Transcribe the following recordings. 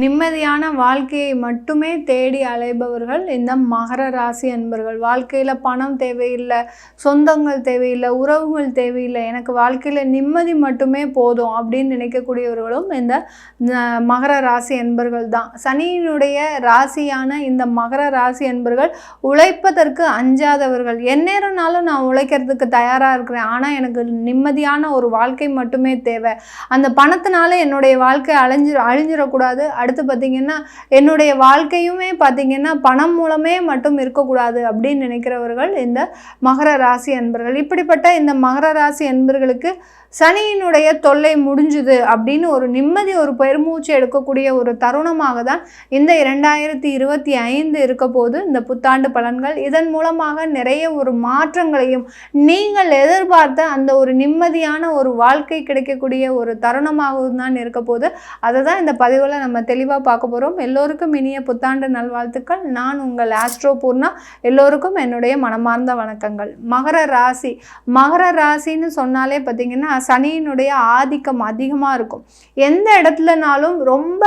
நிம்மதியான வாழ்க்கையை மட்டுமே தேடி அலைபவர்கள் இந்த மகர ராசி அன்பர்கள். வாழ்க்கையில் பணம் தேவையில்லை, சொந்தங்கள் தேவையில்லை, உறவுகள் தேவையில்லை, எனக்கு வாழ்க்கையில் நிம்மதி மட்டுமே போதும் அப்படின்னு நினைக்கக்கூடியவர்களும் இந்த மகர ராசி அன்பர்கள் தான். சனியினுடைய ராசியான இந்த மகர ராசி அன்பர்கள் உழைப்பதற்கு அஞ்சாதவர்கள். எந்நேரம்னாலும் நான் உழைக்கிறதுக்கு தயாராக இருக்கிறேன், ஆனால் எனக்கு நிம்மதியான ஒரு வாழ்க்கை மட்டுமே தேவை, அந்த பணத்தினால என்னுடைய வாழ்க்கை அழிஞ்சிடக்கூடாது, அடுத்து பார்த்திங்கன்னா என்னுடைய வாழ்க்கையுமே பார்த்திங்கன்னா பணம் மூலமே மட்டும் இருக்கக்கூடாது அப்படின்னு நினைக்கிறவர்கள் இந்த மகர ராசி அன்பர்கள். இப்படிப்பட்ட இந்த மகர ராசி அன்பர்களுக்கு சனியினுடைய தொல்லை முடிஞ்சுது அப்படின்னு ஒரு நிம்மதி, ஒரு பெருமூச்சு எடுக்கக்கூடிய ஒரு தருணமாக தான் இந்த 2025 இருக்க போது இந்த புத்தாண்டு பலன்கள். இதன் மூலமாக நிறைய ஒரு மாற்றங்களையும் நீங்கள் எதிர்பார்த்த அந்த ஒரு நிம்மதியான ஒரு வாழ்க்கை கிடைக்கக்கூடிய ஒரு தருணமாகவும் தான் இருக்க போது. அதை தான் இந்த பதிவில் நம்ம தெளிவாக பார்க்க போகிறோம். எல்லோருக்கும் இனிய புத்தாண்டு நல்வாழ்த்துக்கள். நான் உங்கள் ஆஸ்ட்ரோ பூர்ணா. எல்லோருக்கும் என்னுடைய மனமார்ந்த வணக்கங்கள். மகர ராசி, மகர ராசின்னு சொன்னாலே பார்த்திங்கன்னா சனியினுடைய ஆதிக்கம் அதிகமாக இருக்கும். எந்த இடத்துலனாலும் ரொம்ப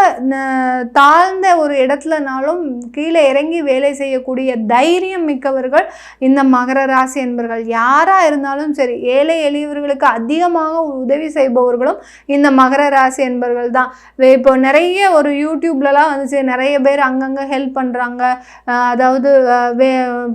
தாழ்ந்த ஒரு இடத்துலனாலும் கீழே இறங்கி வேலை செய்யக்கூடிய தைரியம் மிக்கவர்கள் இந்த மகர ராசி என்பவர்கள். யாராக இருந்தாலும் சரி, ஏழை எளியவர்களுக்கு அதிகமாக உதவி செய்பவர்களும் இந்த மகர ராசி என்பவர்கள் தான். இப்போ நிறைய ஒரு யூடியூப்லலாம் வந்துச்சு, நிறைய பேர் அங்கங்கே ஹெல்ப் பண்ணுறாங்க. அதாவது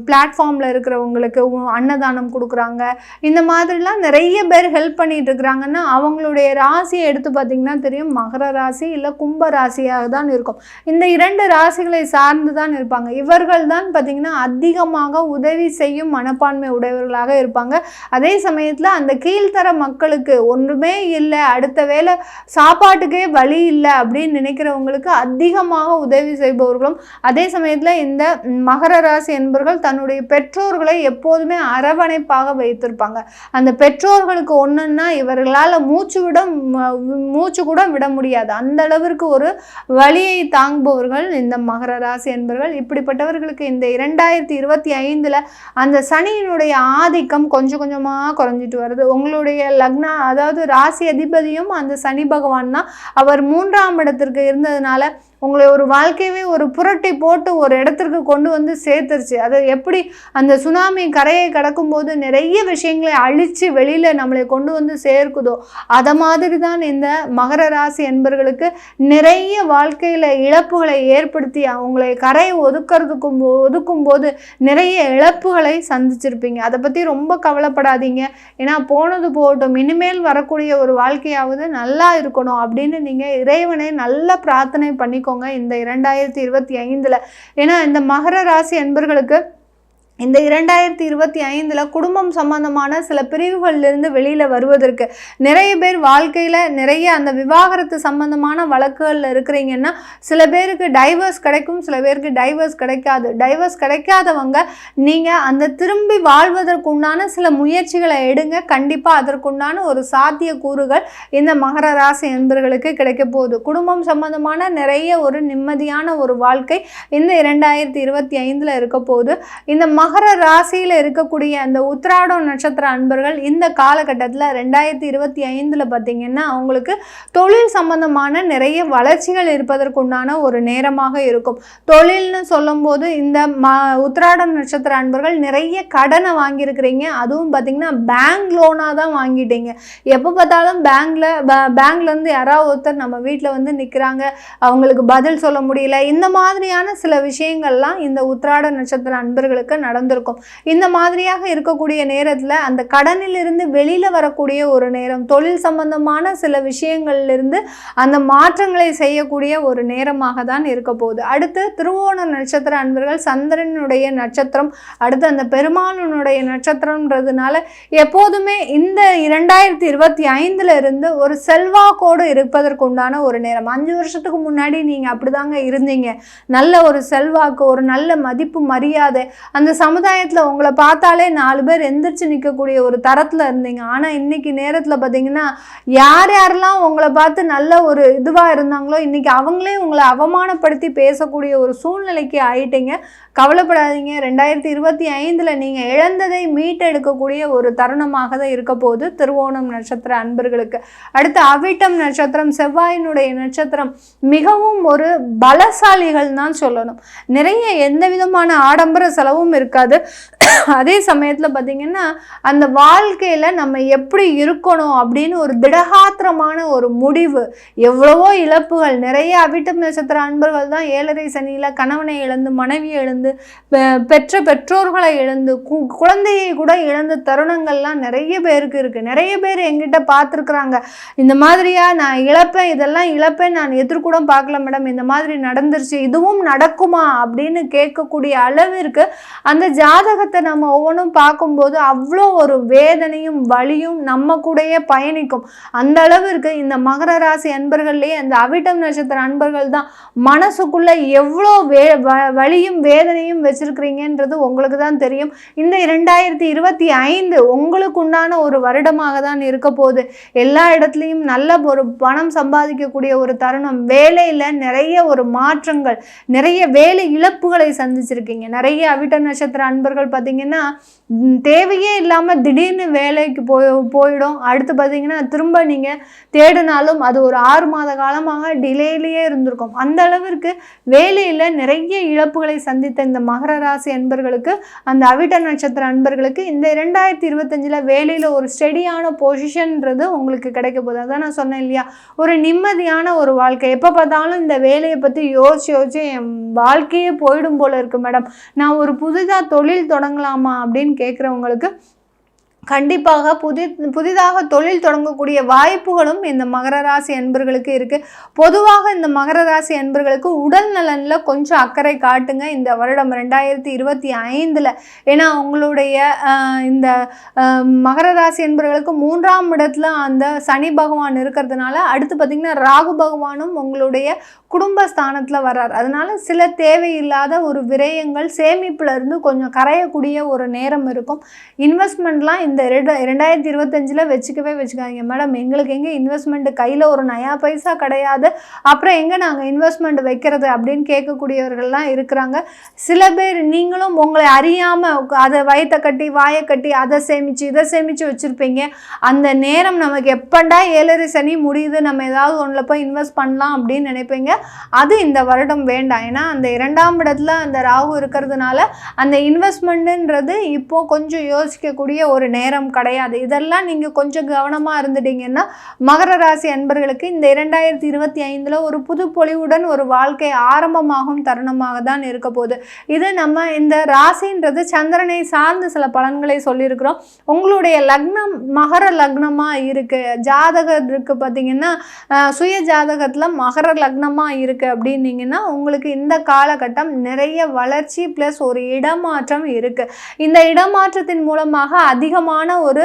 பிளாட்ஃபார்மில் இருக்கிறவங்களுக்கு அன்னதானம் கொடுக்குறாங்க. இந்த மாதிரிலாம் நிறைய பேர் ஹெல்ப் பண்ணிட்டு இருக்கிறாங்கன்னா அவங்களுடைய ராசியை எடுத்து பார்த்தீங்கன்னா தெரியும், மகர ராசி இல்லை கும்ப ராசியாக தான் இருக்கும். இந்த இரண்டு ராசிகளை சார்ந்து தான் இருப்பாங்க. இவர்கள் தான் பார்த்தீங்கன்னா அதிகமாக உதவி செய்யும் மனப்பான்மை உடையவர்களாக இருப்பாங்க. அதே சமயத்தில் அந்த கீழ்த்தர மக்களுக்கு ஒன்றுமே இல்லை, அடுத்த வேளை சாப்பாட்டுக்கே வழி இல்லை அப்படின்னு நினைக்கிறவங்களுக்கு அதிகமாக உதவி செய்பவர்களும், அதே சமயத்தில் இந்த மகர ராசி என்பவர்கள் தன்னுடைய பெற்றோர்களை எப்போதுமே அரவணைப்பாக வைத்திருப்பாங்க. அந்த பெற்றோர்களுக்கு ஒன்றுன்னா இவர்களால் மூச்சு கூட விட முடியாது, அந்த அளவிற்கு ஒரு வலியை தாங்குபவர்கள் இந்த மகர ராசி என்பவர்கள். இப்படிப்பட்டவர்களுக்கு இந்த 2025 அந்த சனியினுடைய ஆதிக்கம் கொஞ்சம் கொஞ்சமாக குறைஞ்சிட்டு வருது. உங்களுடைய லக்னா, அதாவது ராசி அதிபதியும் அந்த சனி பகவான் தான். அவர் 3ஆம் இடத்திற்கு இருந்ததுனால உங்களை ஒரு வாழ்க்கையவே ஒரு புரட்டி போட்டு ஒரு இடத்திற்கு கொண்டு வந்து சேர்த்துருச்சு. அது எப்படி அந்த சுனாமி கரையை கடக்கும்போது நிறைய விஷயங்களை அழித்து வெளியில் நம்மளை கொண்டு வந்து சேர்க்குதோ, அதை மாதிரி தான் இந்த மகர ராசி என்பவர்களுக்கு நிறைய வாழ்க்கையில் இழப்புகளை ஏற்படுத்தி அவங்களை கரை ஒதுக்கும் போது நிறைய இழப்புகளை சந்திச்சிருப்பீங்க. அதை பற்றி ரொம்ப கவலைப்படாதீங்க. ஏன்னா போனது போகட்டும், இனிமேல் வரக்கூடிய ஒரு வாழ்க்கையாவது நல்லா இருக்கணும் அப்படின்னு நீங்கள் இறைவனை நல்ல பிரார்த்தனை பண்ணிக்கோங்க இந்த 2025. ஏன்னா இந்த மகர ராசி அன்பர்களுக்கு இந்த 2025 குடும்பம் சம்பந்தமான சில பிரிவுகளிலிருந்து வெளியில் வருவதற்கு நிறைய பேர் வாழ்க்கையில் நிறைய அந்த விவாகரத்து சம்பந்தமான வழக்குகளில் இருக்கிறீங்கன்னா சில பேருக்கு டைவர்ஸ் கிடைக்கும், சில பேருக்கு டைவர்ஸ் கிடைக்காது. டைவர்ஸ் கிடைக்காதவங்க நீங்கள் அந்த திரும்பி வாழ்வதற்குண்டான சில முயற்சிகளை எடுங்க. கண்டிப்பாக அதற்குண்டான ஒரு சாத்திய கூறுகள் இந்த மகர ராசி என்பவர்களுக்கு கிடைக்க போகுது. குடும்பம் சம்பந்தமான நிறைய ஒரு நிம்மதியான ஒரு வாழ்க்கை இந்த 2025 இருக்க போகுது. இந்த மகர ராசியில் இருக்கக்கூடிய அந்த உத்திராடம் நட்சத்திர அன்பர்கள் இந்த காலகட்டத்தில் 2025 பார்த்தீங்கன்னா அவங்களுக்கு தொழில் சம்பந்தமான நிறைய வளர்ச்சிகள் இருப்பதற்குண்டான ஒரு நேரமாக இருக்கும். தொழில்னு சொல்லும்போது இந்த உத்திராடம் நட்சத்திர அன்பர்கள் நிறைய கடனை வாங்கியிருக்கிறீங்க. அதுவும் பார்த்தீங்கன்னா பேங்க் லோனாக தான் வாங்கிட்டீங்க. எப்போ பார்த்தாலும் பேங்க்லேருந்து யாராவது ஒருத்தர் நம்ம வீட்டில் வந்து நிற்கிறாங்க, அவங்களுக்கு பதில் சொல்ல முடியல. இந்த மாதிரியான சில விஷயங்கள்லாம் இந்த உத்திராட நட்சத்திர அன்பர்களுக்கு நடந்திருக்கும். இந்த மாதிரியாக இருக்கக்கூடிய நேரத்தில் அந்த கடனிலிருந்து வெளியில் வரக்கூடிய ஒரு நேரம், தொழில் சம்பந்தமான சில விஷயங்கள்லிருந்து அந்த மாற்றங்களை செய்யக்கூடிய ஒரு நேரமாக தான் இருக்க போகுது. அடுத்து திருவோண நட்சத்திர அன்பர்கள் சந்திரனுடைய நட்சத்திரம், அடுத்து அந்த பெருமாளுடைய நட்சத்திரம்ன்றதுனால எப்போதுமே இந்த 2025 இருந்து ஒரு செல்வாக்கோடு இருப்பதற்குண்டான ஒரு நேரம். 5 வருஷத்துக்கு முன்னாடி நீங்கள் அப்படிதாங்க இருந்தீங்க. நல்ல ஒரு செல்வாக்கு, ஒரு நல்ல மதிப்பு மரியாதை, அந்த சமுதாயத்தில் உங்களை பார்த்தாலே 4 பேர் எந்திரிச்சு நிற்கக்கூடிய ஒரு தரத்தில் இருந்தீங்க. ஆனால் இன்னைக்கு நேரத்தில் பார்த்தீங்கன்னா யார் யாரெல்லாம் உங்களை பார்த்து நல்ல ஒரு இதுவாக இருந்தாங்களோ இன்னைக்கு அவங்களே உங்களை அவமானப்படுத்தி பேசக்கூடிய ஒரு சூழ்நிலைக்கு ஆயிட்டீங்க. கவலைப்படாதீங்க. 2025 நீங்கள் இழந்ததை மீட்டெடுக்கக்கூடிய ஒரு தருணமாக தான் இருக்க போகுது திருவோணம் நட்சத்திர அன்பர்களுக்கு. அடுத்து அவிட்டம் நட்சத்திரம், செவ்வாயினுடைய நட்சத்திரம், மிகவும் ஒரு பலசாலிகள் தான் சொல்லணும். நிறைய எந்த விதமான ஆடம்பர செலவும் இருக்காது. அதே சமயத்தில் பார்த்தீங்கன்னா அந்த வாழ்க்கையில் நம்ம எப்படி இருக்கணும் அப்படின்னு ஒரு திடகாத்திரமான ஒரு முடிவு. எவ்வளவோ இழப்புகள், நிறைய அவிட்டம் நட்சத்திர அன்பர்கள் தான் 7.5 சனியில் கணவனை இழந்து, மனைவியை இழந்து, பெற்ற பெற்றோர்களை இழந்து, குழந்தையை கூட இழந்த தருணங்கள்லாம் நிறைய பேருக்கு இருக்கு. நிறைய பேர் எங்கிட்ட பார்த்துருக்குறாங்க. இந்த மாதிரியா நான் இழப்பேன், இதெல்லாம் இழப்பேன், நான் எதிர்கூட பார்க்கல மேடம், இந்த மாதிரி நடந்துருச்சு, இதுவும் நடக்குமா அப்படின்னு கேட்கக்கூடிய அளவிற்கு அந்த ஜாதகத்தை நம்ம ஒவ்வொன்றும் பார்க்கும்போது அவ்வளோ ஒரு வேதனையும் வலியும் நம்ம கூடயே பயணிக்கும். அந்த அளவிற்கு இந்த மகர ராசி அன்பர்கள்லேயே அந்த அவிட்டம் நட்சத்திர அன்பர்கள் தான் மனசுக்குள்ள எவ்வளோ வலியும் வேதனையும் வச்சிருக்கிறீங்கன்றது உங்களுக்கு தான் தெரியும். இந்த 2025 உங்களுக்கு உண்டான ஒரு வருடமாக தான் இருக்க போகுது. எல்லா இடத்துலையும் நல்ல ஒரு பணம் சம்பாதிக்கக்கூடிய ஒரு தருணம். வேலையில் நிறைய ஒரு மாற்றங்கள், நிறைய வேலை இழப்புகளை சந்திச்சிருக்கீங்க. நிறைய அவிட்ட நட்சத்திர அன்பர்கள் பார்த்தீங்கன்னா தேவையே இல்லாமல் திடீர்னு வேலைக்கு போயிடும். அடுத்து பார்த்தீங்கன்னா திரும்ப நீங்கள் தேடினாலும் அது ஒரு 6 மாத காலமாக டிலேலேயே இருந்திருக்கும். அந்த அளவிற்கு வேலையில் நிறைய இழப்புகளை சந்தித்த இந்த மகர ராசி அன்பர்களுக்கு, அந்த அவிட்ட நட்சத்திர அன்பர்களுக்கு இந்த 2025 வேலையில் ஒரு ஸ்டெடியான பொசிஷன்ன்றது உங்களுக்கு கிடைக்க போகுது. அதான் நான் சொன்னேன் இல்லையா, ஒரு நிம்மதியான ஒரு வாழ்க்கை. எப்போ பார்த்தாலும் இந்த வேலையை பற்றி யோசிச்சு என் வாழ்க்கையே போயிடும் போல இருக்கு மேடம், நான் ஒரு புதிதாக தொழில் தொடங்கலாமா அப்படின்னு கேட்குறவங்களுக்கு கண்டிப்பாக புதிதாக தொழில் தொடங்கக்கூடிய வாய்ப்புகளும் இந்த மகர ராசி அன்பர்களுக்கு இருக்குது. பொதுவாக இந்த மகர ராசி அன்பர்களுக்கு உடல் நலனில் கொஞ்சம் அக்கறை காட்டுங்க இந்த வருடம் 2025. ஏன்னா உங்களுடைய இந்த மகர ராசி அன்பர்களுக்கு 3ஆம் இடத்துல அந்த சனி பகவான் இருக்கிறதுனால அடுத்து பார்த்திங்கன்னா ராகு பகவானும் உங்களுடைய குடும்பஸ்தானத்தில் வர்றார். அதனால சில தேவையில்லாத ஒரு விரயங்கள் சேமிப்புலேருந்து கொஞ்சம் கரையக்கூடிய ஒரு நேரம் இருக்கும். இன்வெஸ்ட்மெண்ட்லாம் இந்த 2025 வச்சுக்காதீங்க மேடம், எங்களுக்கு எங்கே இன்வெஸ்ட்மெண்ட், கையில் ஒரு நயா பைசா கிடையாது, அப்புறம் எங்கே நாங்கள் இன்வெஸ்ட்மெண்ட் வைக்கிறது அப்படின்னு கேட்கக்கூடியவர்கள்லாம் இருக்கிறாங்க. சில பேர் நீங்களும் உங்களை அறியாமல் அதை வயத்தை கட்டி வாயை கட்டி அதை சேமித்து இதை சேமித்து வச்சுருப்பீங்க. அந்த நேரம் நமக்கு எப்பண்டா 7.5 சனி முடியுது, நம்ம ஏதாவது ஒன்றில் போய் இன்வெஸ்ட் பண்ணலாம் அப்படின்னு நினைப்பீங்க. அது இந்த வருடம் வேண்டாம். ஏன்னா அந்த 2ஆம் இடத்துல அந்த ராகு இருக்கிறதுனால அந்த இன்வெஸ்ட்மெண்ட்ன்றது இப்போ கொஞ்சம் யோசிக்கக்கூடிய ஒரு நேரம் கிடையாது. இதெல்லாம் நீங்கள் கொஞ்சம் கவனமாக இருந்துட்டீங்கன்னா மகர ராசி அன்பர்களுக்கு இந்த 2025 ஒரு புது பொலிவுடன் ஒரு வாழ்க்கை ஆரம்பமாகும் தருணமாக தான் இருக்க போகுது. இது நம்ம இந்த ராசின்றது சந்திரனை சார்ந்து சில பலன்களை சொல்லியிருக்கிறோம். உங்களுடைய லக்னம் மகர லக்னமாக இருக்குது, ஜாதகம் இருக்குது பார்த்தீங்கன்னா சுய ஜாதகத்தில் மகர லக்னமாக இருக்குது அப்படின்னீங்கன்னா உங்களுக்கு இந்த காலகட்டம் நிறைய வளர்ச்சி ப்ளஸ் ஒரு இடமாற்றம் இருக்குது. இந்த இடமாற்றத்தின் மூலமாக அதிகமான ஒரு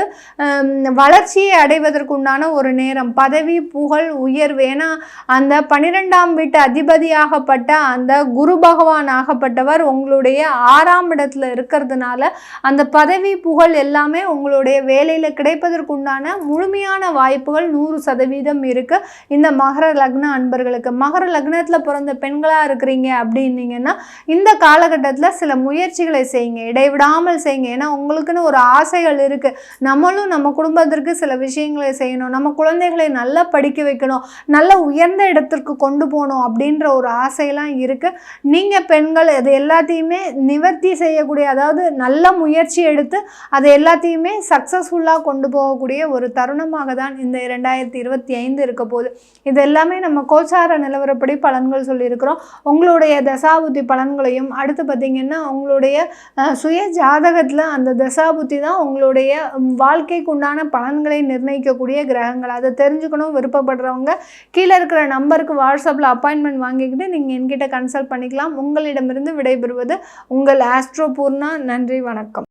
வளர்ச்சியை அடைவதற்குண்டான ஒரு நேரம், பதவி புகழ் உயர்வு. ஏன்னா அந்த 12ஆம் வீட்டு அதிபதியாகப்பட்ட அந்த குரு பகவான் ஆகப்பட்டவர் உங்களுடைய 6ஆம் இடத்துல இருக்கிறதுனால அந்த பதவி புகழ் எல்லாமே உங்களுடைய வேலையில் கிடைப்பதற்குண்டான முழுமையான வாய்ப்புகள் 100% இருக்குது இந்த மகர லக்ன அன்பர்களுக்கு. மகர லக்னத்தில் பிறந்த பெண்களாக இருக்கிறீங்க அப்படின்னீங்கன்னா இந்த காலகட்டத்தில் சில முயற்சிகளை செய்யுங்க, இடைவிடாமல் செய்யுங்க. ஏன்னா உங்களுக்குன்னு ஒரு ஆசைகள் இருக்குது, நம்மளும் நம்ம குடும்பத்திற்கு சில விஷயங்களை செய்யணும், நம்ம குழந்தைகளை நல்லா படிக்க வைக்கணும், நல்ல உயர்ந்த இடத்திற்கு கொண்டு போகணும் அப்படின்ற ஒரு ஆசையெல்லாம் இருக்குது. நீங்கள் பெண்கள் அது எல்லாத்தையுமே நிவர்த்தி செய்யக்கூடிய, அதாவது நல்ல முயற்சி எடுத்து அது எல்லாத்தையுமே சக்ஸஸ்ஃபுல்லாக கொண்டு போகக்கூடிய ஒரு தருணமாக தான் இந்த 2025 இருக்க போகுது. இது எல்லாமே நம்ம கோச்சார நிலவரப்படி பலன்கள் சொல்லியிருக்கிறோம். உங்களுடைய தசாபுத்தி பலன்களையும் அடுத்து பார்த்திங்கன்னா உங்களுடைய சுய ஜாதகத்தில் அந்த தசாபுத்தி தான் உங்களுடைய வாழ்க்கைக்கு உண்டான பலன்களை நிர்ணயிக்கக்கூடிய கிரகங்கள். அதை தெரிஞ்சுக்கணும் விருப்பப்படுறவங்க கீழே இருக்கிற நம்பருக்கு வாட்ஸ்அப்பில் அப்பாயின்மெண்ட் வாங்கிக்கிட்டு நீங்கள் என்கிட்ட கன்சல்ட் பண்ணிக்கலாம். உங்களிடமிருந்து விடைபெறுவது உங்கள் ஆஸ்ட்ரோ பூர்ணா. நன்றி, வணக்கம்.